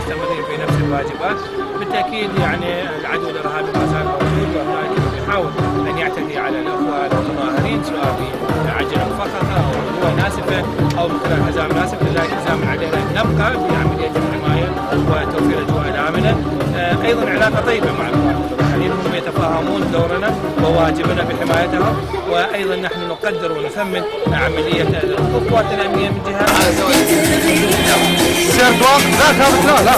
مستمرين في نفس الواجبات. بالتاكيد يعني العدو الارهابي ما زال موجود وهناك يحاول ان يعتدي على الاخوه المتظاهرين سواء بعجله مفخخه او قوه ناسفه او من خلال حزام ناسف. لذلك لازم علينا ان نبقى في عمليه الحمايه وتوفير الاجواء الامنه. ايضا علاقه طيبه مع الاخوان المتظاهرين، هم يتفاهمون دورنا وواجبنا بحمايتهم، وايضا نحن نقدر ونثمن عمليه القوات الامنيه من جهه. لا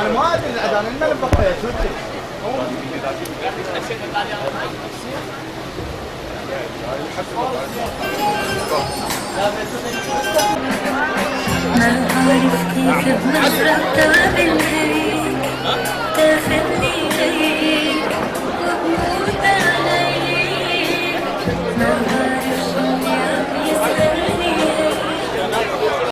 انا ما ادري الاذان من بقيت ما عارف كيف بنظرة تقابل هيك تاخدني ليك وبموت عليك.